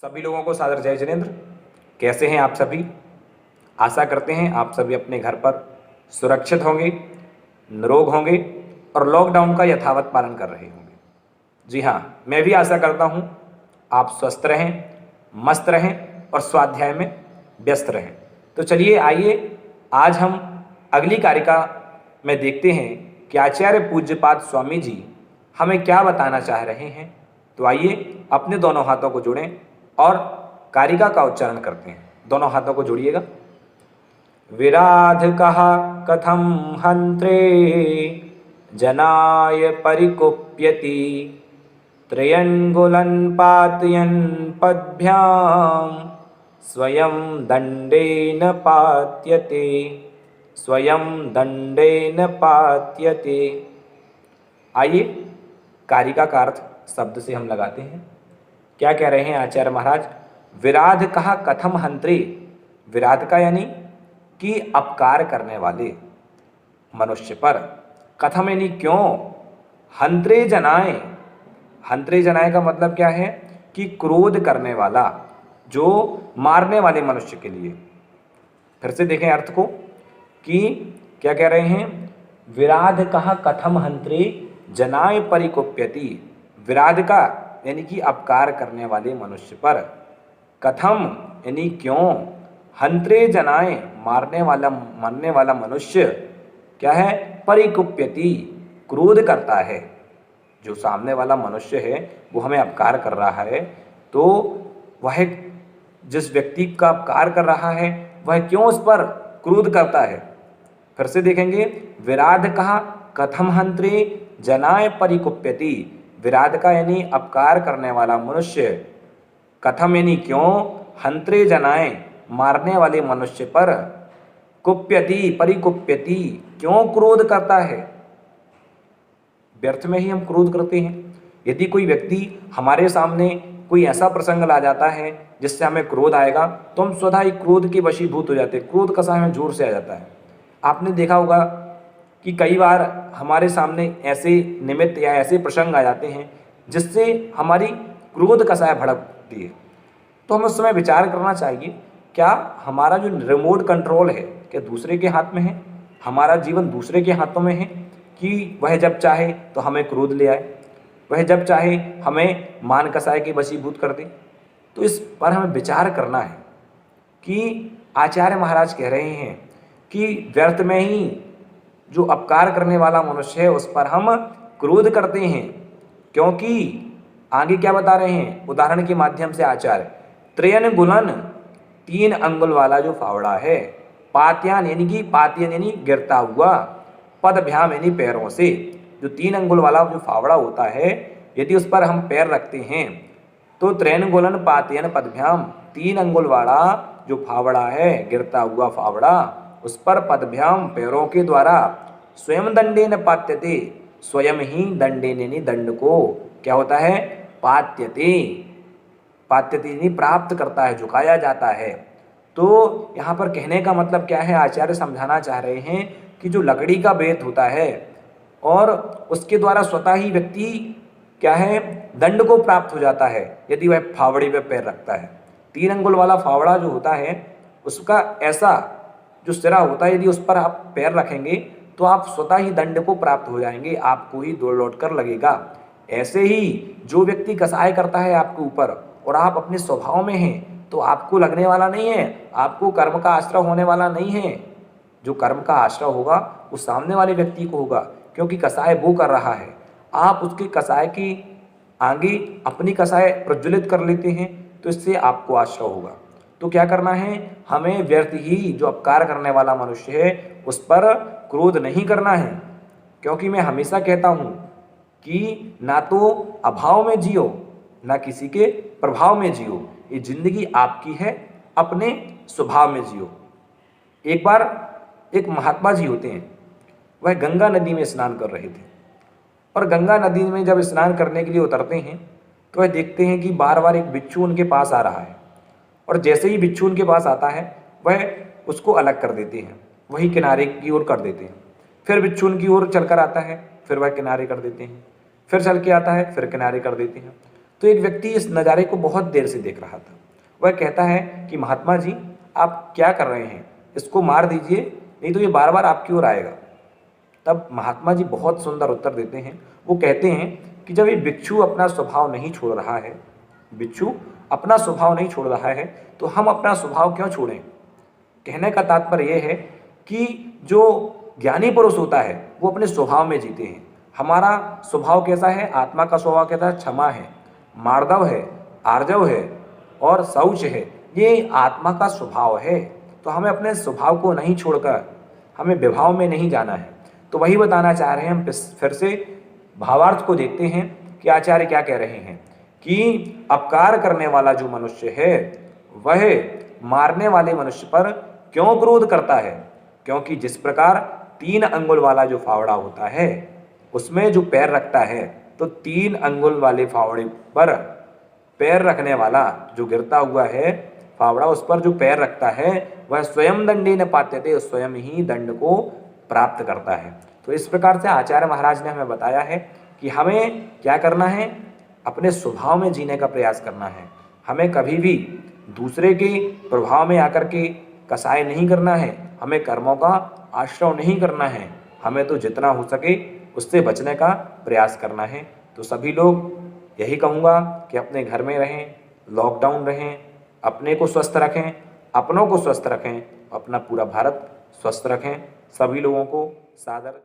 सभी लोगों को सादर जय जिनेंद्र। कैसे हैं आप सभी? आशा करते हैं आप सभी अपने घर पर सुरक्षित होंगे, निरोग होंगे और लॉकडाउन का यथावत पालन कर रहे होंगे। जी हाँ, मैं भी आशा करता हूँ आप स्वस्थ रहें, मस्त रहें और स्वाध्याय में व्यस्त रहें। तो चलिए आइए आज हम अगली कारिका में देखते हैं कि आचार्य पूज्यपाद स्वामी जी हमें क्या बताना चाह रहे हैं। तो आइए अपने दोनों हाथों को जोड़ें और कारिका का उच्चारण करते हैं। दोनों हाथों को जोड़िएगा। विराध कहा कथम हंत्रे जनाय परिकुप्यति त्रयंगुलन पातयन पद्भ्याम स्वयं दंडेन पात्यते स्वयं दंडेन पात्यते। आइए कारिका का अर्थ शब्द से हम लगाते हैं। क्या कह रहे हैं आचार्य महाराज? विराध कहा कथम हंत्रे। विराध का यानी कि अपकार करने वाले मनुष्य पर, कथम यानी क्यों, हंत्रे जनाए। हंत्रे जनाए का मतलब क्या है कि क्रोध करने वाला, जो मारने वाले मनुष्य के लिए। फिर से देखें अर्थ को कि क्या कह रहे हैं। विराध कहा कथम हंत्रे जनाय परिकुप्यति। विराध का यानी कि अपकार करने वाले मनुष्य पर, कथम यानी क्यों, हंत्रे जनाए मरने वाला मनुष्य क्या है, परिकुप्यति क्रोध करता है। जो सामने वाला मनुष्य है वो हमें अपकार कर रहा है, तो वह जिस व्यक्ति का अपकार कर रहा है वह क्यों उस पर क्रोध करता है। फिर से देखेंगे, विराध कहा कथम हंत्रे जनाय परिकुप्यति। विराध का यानी अपकार करने वाला मनुष्य, कथम यानी क्यों, हंत्रे जनाए मारने वाले मनुष्य पर, कुप्यति परिकुप्यति क्यों क्रोध करता है। व्यर्थ में ही हम क्रोध करते हैं। यदि कोई व्यक्ति हमारे सामने कोई ऐसा प्रसंग ला जाता है जिससे हमें क्रोध आएगा तो हम स्वतः ही क्रोध के वशीभूत हो जाते हैं। क्रोध का सा हमें जोर से आ जाता है। आपने देखा होगा कि कई बार हमारे सामने ऐसे निमित्त या ऐसे प्रसंग आ जाते हैं जिससे हमारी क्रोध कसाय भड़कती है। तो हमें उस समय विचार करना चाहिए, क्या हमारा जो रिमोट कंट्रोल है क्या दूसरे के हाथ में है? हमारा जीवन दूसरे के हाथों में है कि वह जब चाहे तो हमें क्रोध ले आए, वह जब चाहे हमें मान कसाय के वशीभूत कर दे। तो इस पर हमें विचार करना है कि आचार्य महाराज कह रहे हैं कि व्यर्थ में ही जो अपकार करने वाला मनुष्य है उस पर हम क्रोध करते हैं। क्योंकि आगे क्या बता रहे हैं उदाहरण के माध्यम से आचार्य, त्रयन गुलन 3 अंगुल वाला जो फावड़ा है, पात्यान यानी कि पात्यन यानी गिरता हुआ, पदभ्याम यानी पैरों से। जो 3 अंगुल वाला जो फावड़ा होता है यदि उस पर हम पैर रखते हैं तो त्रयन गुलन पात्यन पदभ्याम, 3 अंगुल वाला जो फावड़ा है, गिरता हुआ फावड़ा, उस पर पदभ्याम पैरों के द्वारा, स्वयं दंडेन पात्यते, स्वयं ही दंडेन यानी दंड को क्या होता है, पात्यते। पात्यते यानी प्राप्त करता है, झुकाया जाता है। तो यहाँ पर कहने का मतलब क्या है, आचार्य समझाना चाह रहे हैं कि जो लकड़ी का बेत होता है और उसके द्वारा स्वतः ही व्यक्ति क्या है, दंड को प्राप्त हो जाता है यदि वह फावड़े पे पैर रखता है। 3 अंगुल वाला फावड़ा जो होता है उसका ऐसा जो सिरा होता है, यदि उस पर आप पैर रखेंगे तो आप स्वतः ही दंड को प्राप्त हो जाएंगे, आपको ही दौड़ लौट कर लगेगा। ऐसे ही जो व्यक्ति कसाय करता है आपके ऊपर और आप अपने स्वभाव में हैं तो आपको लगने वाला नहीं है, आपको कर्म का आश्रय होने वाला नहीं है। जो कर्म का आश्रय होगा वो सामने वाले व्यक्ति को होगा, क्योंकि कसाय वो कर रहा है, आप उसके कसाय की आगे अपनी कसाय प्रज्वलित कर लेते हैं तो इससे आपको आश्रय होगा। तो क्या करना है, हमें व्यर्थ ही जो अपकार करने वाला मनुष्य है उस पर क्रोध नहीं करना है। क्योंकि मैं हमेशा कहता हूँ कि ना तो अभाव में जियो ना किसी के प्रभाव में जियो, ये जिंदगी आपकी है, अपने स्वभाव में जियो। एक बार एक महात्मा जी होते हैं, वह गंगा नदी में स्नान कर रहे थे और गंगा नदी में जब स्नान करने के लिए उतरते हैं तो वह देखते हैं कि बार बार एक बिच्छू उनके पास आ रहा है और जैसे ही बिच्छू उनके पास आता है वह उसको अलग कर देते हैं, वही किनारे की ओर कर देते हैं। फिर बिच्छू उनकी ओर चलकर आता है, फिर वह किनारे कर देते हैं, फिर चल के आता है, फिर किनारे कर देते हैं। तो एक व्यक्ति इस नज़ारे को बहुत देर से देख रहा था। वह कहता है कि महात्मा जी, आप क्या कर रहे हैं, इसको मार दीजिए, नहीं तो ये बार बार आपकी ओर आएगा। तब महात्मा जी बहुत सुंदर उत्तर देते हैं। वो कहते हैं कि जब ये बिच्छू अपना स्वभाव नहीं छोड़ रहा है, बिच्छू अपना स्वभाव नहीं छोड़ रहा है, तो हम अपना स्वभाव क्यों छोड़ें। कहने का तात्पर्य यह है कि जो ज्ञानी पुरुष होता है वो अपने स्वभाव में जीते हैं। हमारा स्वभाव कैसा है, आत्मा का स्वभाव कैसा है, क्षमा है, मार्दव है, आर्जव है और शौच है। ये आत्मा का स्वभाव है। तो हमें अपने स्वभाव को नहीं छोड़कर हमें विभाव में नहीं जाना है। तो वही बताना चाह रहे हैं हम। फिर से भावार्थ को देखते हैं कि आचार्य क्या कह रहे हैं कि अपकार करने वाला जो मनुष्य है वह मारने वाले मनुष्य पर क्यों क्रोध करता है। क्योंकि जिस प्रकार 3 अंगुल वाला जो फावड़ा होता है उसमें जो पैर रखता है, तो 3 अंगुल वाले फावड़े पर पैर रखने वाला जो गिरता हुआ है फावड़ा, उस पर जो पैर रखता है वह स्वयं दंडे न पात्यते, स्वयं ही दंड को प्राप्त करता है। तो इस प्रकार से आचार्य महाराज ने हमें बताया है कि हमें क्या करना है, अपने स्वभाव में जीने का प्रयास करना है। हमें कभी भी दूसरे के प्रभाव में आकर के कसाय नहीं करना है, हमें कर्मों का आश्रय नहीं करना है। हमें तो जितना हो सके उससे बचने का प्रयास करना है। तो सभी लोग यही कहूँगा कि अपने घर में रहें, लॉकडाउन रहें, अपने को स्वस्थ रखें, अपनों को स्वस्थ रखें, अपना पूरा भारत स्वस्थ रखें। सभी लोगों को सादर